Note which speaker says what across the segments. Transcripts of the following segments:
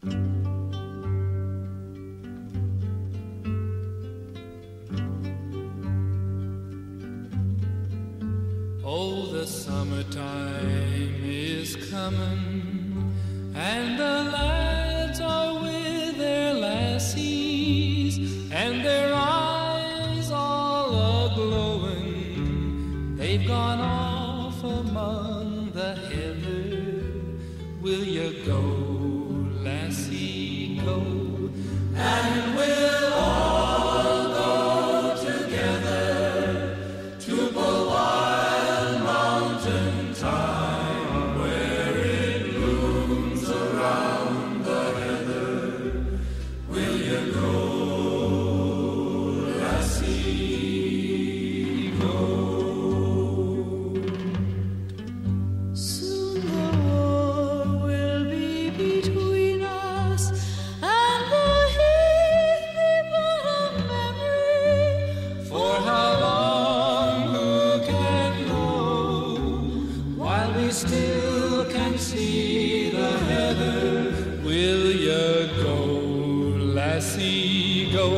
Speaker 1: Oh, the summertime is coming, and the lads are with their lassies, and their eyes all a-glowing. They've gone off among the heather. Will you go, lassie, go? And we'll all go together to Bulwild Mountain Thyme, where it blooms around the heather. Will you go, lassie, go? Soon the war will be between us, and the heath be but a memory. For how long, who can know? While we still can see the heather, will you go, lassie, go?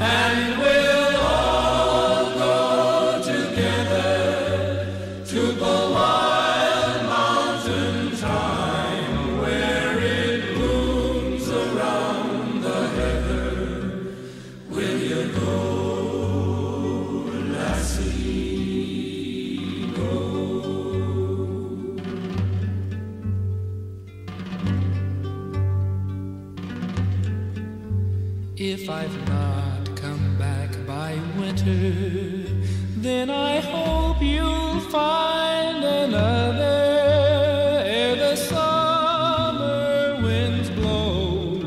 Speaker 1: And we'll all go together to Bulwild Mountain Thyme, where it blooms around the heather. Will you go, lassie, go? If I've not come back by winter, then I hope you'll find another ere the summer winds blow,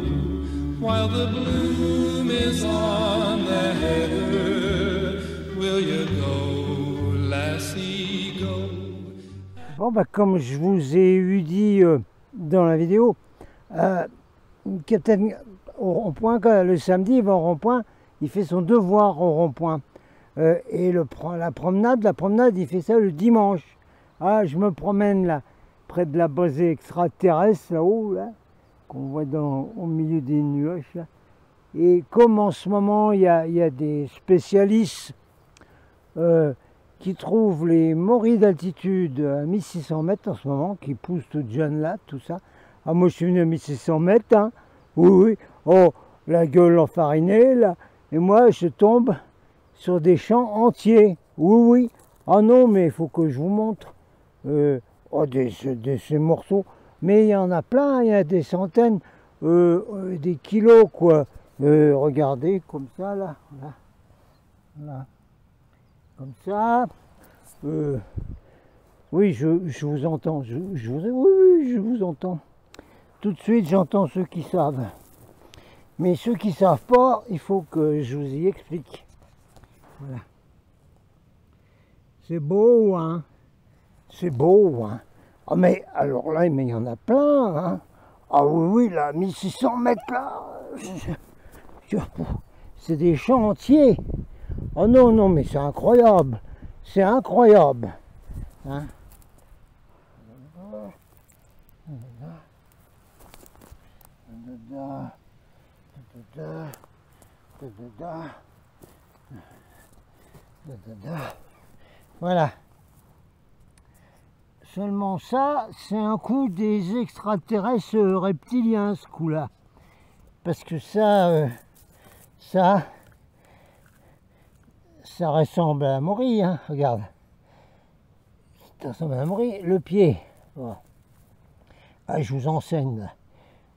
Speaker 1: while the bloom is on the heather. Will you go, lassie, go?
Speaker 2: Bon, bah, comme je vous ai eu dit dans la vidéo, Captain au rond-point, le samedi, il va au rond-point, il fait son devoir au rond-point. Et la promenade, il fait ça le dimanche. Ah, je me promène là, près de la base extraterrestre, là-haut, là, qu'on voit au milieu des nuages. Là. Et comme en ce moment, il y a des spécialistes qui trouvent les morilles d'altitude à 1600 mètres en ce moment, qui poussent toutes jeunes là, tout ça. Ah, moi, je suis venu à 1600 mètres, hein. Oui, oui. Oh, la gueule enfarinée, là. Et moi, je tombe sur des champs entiers. Oui, oui. Ah non, mais il faut que je vous montre ces morceaux. Mais il y en a plein, il y a des centaines, des kilos, quoi. Regardez, comme ça, là. Là. Là. Comme ça. Oui, je vous entends. Oui, je vous entends. Tout de suite, j'entends ceux qui savent. Mais ceux qui ne savent pas, il faut que je vous y explique. Voilà. C'est beau, hein? C'est beau, hein? Ah, mais alors là, mais il y en a plein, hein? Ah oui, oui, là, 1600 mètres, là. C'est des champs entiers. Oh non, non, mais c'est incroyable. C'est incroyable. Hein? Voilà. Seulement ça, c'est un coup des extraterrestres reptiliens, ce coup-là. Parce que ça ressemble à la morille, hein, regarde. Ça ressemble à la morille. Le pied. Bon. Ah, je vous enseigne, là.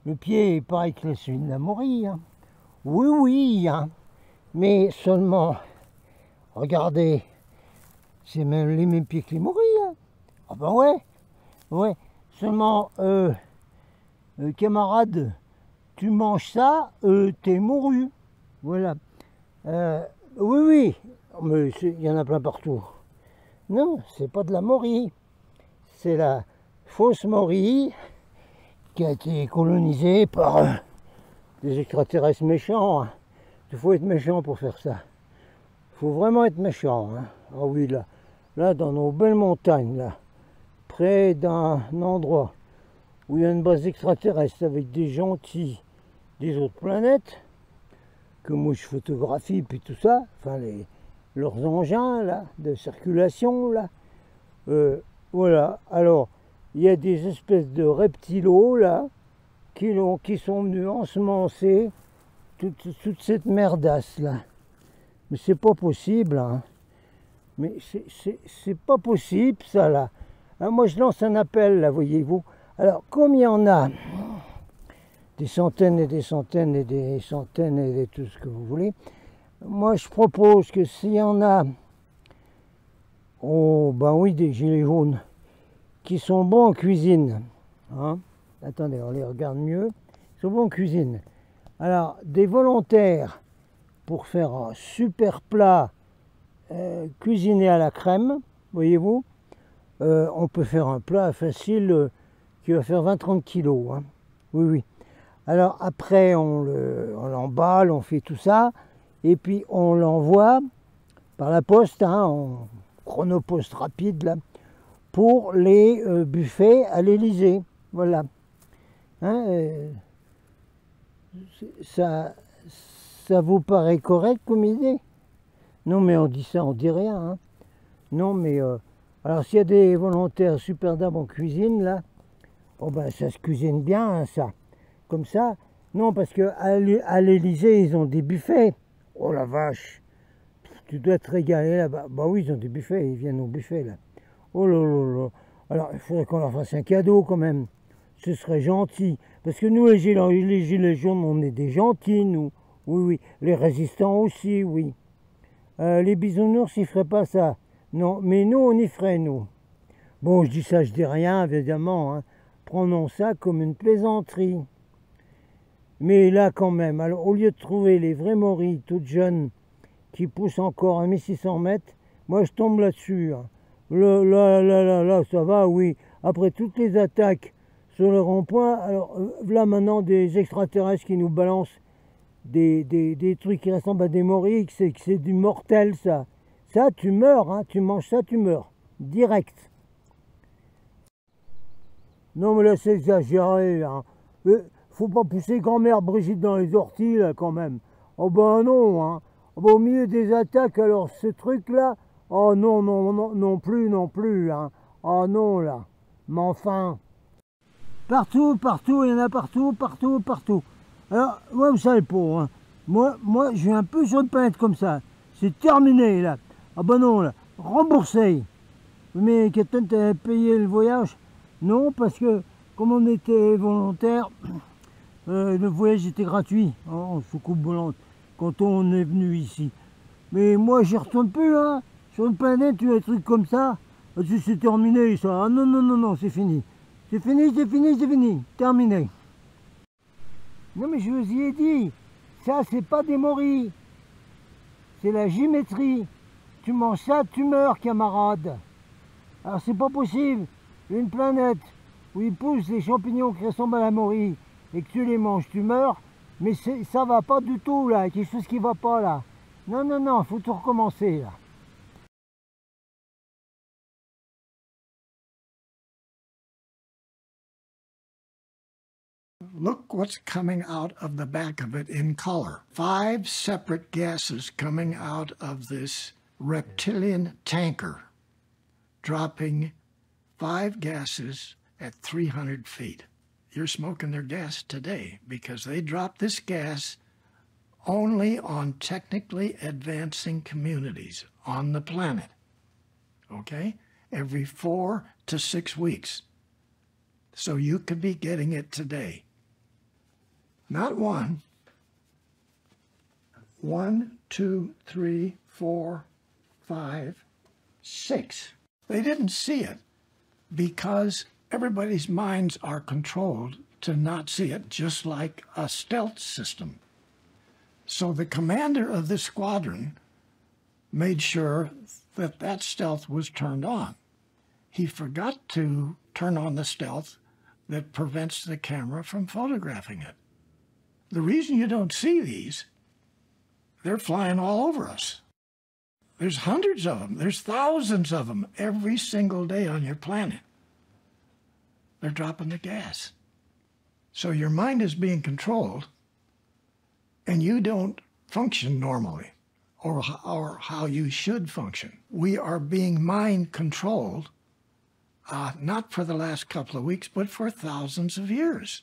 Speaker 2: Le pied est pareil que celui de la morille. Hein. Oui, oui, hein. Mais seulement, regardez, c'est même les mêmes pieds que les morilles. Hein. Ah ben ouais, ouais. Seulement, camarade, tu manges ça, t'es mouru. Voilà. Oui, oui, mais il y en a plein partout. Non, c'est pas de la morille. C'est la fausse morille qui a été colonisée par des extraterrestres méchants. Hein. Il faut être méchant pour faire ça. Il faut vraiment être méchant. Hein. Ah oui, là, dans nos belles montagnes, là, près d'un endroit où il y a une base extraterrestre avec des gentils des autres planètes, que moi je photographie, puis tout ça, enfin leurs engins là, de circulation là. Voilà, alors il y a des espèces de reptilos là qui sont venus ensemencer toute cette merdasse là. Mais c'est pas possible, hein. Mais c'est pas possible ça là. Alors, moi je lance un appel là, voyez-vous. Alors comme il y en a des centaines et des centaines et des centaines et tout ce que vous voulez, moi je propose que s'il y en a, oh ben oui, des gilets jaunes, qui sont bons en cuisine, hein, attendez, on les regarde mieux, ils sont bons en cuisine. Alors, des volontaires pour faire un super plat cuisiné à la crème, voyez-vous, on peut faire un plat facile qui va faire 20-30 kilos, hein. Oui, oui. Alors après, on l'emballe, on fait tout ça, et puis on l'envoie par la poste, hein, en chronopost rapide, là, pour les buffets à l'Élysée. Voilà. Hein, ça vous paraît correct comme idée? Non, mais on dit ça, on dit rien. Hein. Non, mais alors s'il y a des volontaires super dames en cuisine, là, oh ben ça se cuisine bien, hein, ça. Comme ça, non, parce qu'à l'Élysée, ils ont des buffets. Oh la vache, tu dois te régaler là-bas. Bah oui, ils ont des buffets, ils viennent au buffet, là. Oh là là là. Alors, il faudrait qu'on leur fasse un cadeau, quand même. Ce serait gentil. Parce que nous, les gilets jaunes, on est des gentils, nous. Oui, oui. Les résistants aussi, oui. Les bisounours, ils feraient pas ça. Non, mais nous, on y ferait, nous. Bon, je dis ça, je dis rien, évidemment. Hein. Prenons ça comme une plaisanterie. Mais là, quand même, alors, au lieu de trouver les vraies morilles toutes jeunes qui poussent encore à 1600 mètres, moi, je tombe là-dessus. Hein. Là, ça va, oui. Après toutes les attaques sur le rond-point, alors là, maintenant, des extraterrestres qui nous balancent des trucs qui ressemblent à des morilles, que c'est du mortel, ça. Ça, tu meurs, hein. Tu manges ça, tu meurs. Direct. Non, mais là, c'est exagéré, hein. Faut pas pousser grand-mère Brigitte dans les orties, là, quand même. Oh ben non, hein. Oh, ben, au milieu des attaques, alors, ce truc-là, oh non, non, non, non plus, hein. Oh non, là. Mais enfin. Partout, il y en a partout. Alors, moi, vous savez pas, hein. Moi, je suis un peu sur une planète comme ça. C'est terminé, là. Ah ben non, là. Remboursé. Mais Captain, t'as payé le voyage? Non, parce que, comme on était volontaire, le voyage était gratuit, hein, en soucoupe volante, quand on est venu ici. Mais moi, j'y retourne plus, hein. Sur une planète, tu as des trucs comme ça. C'est terminé, ça. Ah, non, non, non, non, c'est fini. C'est fini. Terminé. Non, mais je vous y ai dit. Ça, c'est pas des morilles. C'est la géométrie. Tu manges ça, tu meurs, camarade. Alors, c'est pas possible. Une planète où ils poussent des champignons qui ressemblent à la morille et que tu les manges, tu meurs. Mais ça va pas du tout, là. Il y a quelque chose qui va pas, là. Non, non, non, faut tout recommencer, là.
Speaker 3: Look what's coming out of the back of it in color. 5 separate gases coming out of this reptilian tanker, dropping 5 gases at 300 feet. You're smoking their gas today because they drop this gas only on technically advancing communities on the planet, okay? Every 4 to 6 weeks. So you could be getting it today. Not 1, 2, 3, 4, 5, 6. They didn't see it because everybody's minds are controlled to not see it, just like a stealth system. So the commander of this squadron made sure that that stealth was turned on. He forgot to turn on the stealth that prevents the camera from photographing it. The reason you don't see these, they're flying all over us. There's hundreds of them. There's thousands of them every single day on your planet. They're dropping the gas. So your mind is being controlled, and you don't function normally, or how you should function. We are being mind controlled, not for the last couple of weeks, but for thousands of years.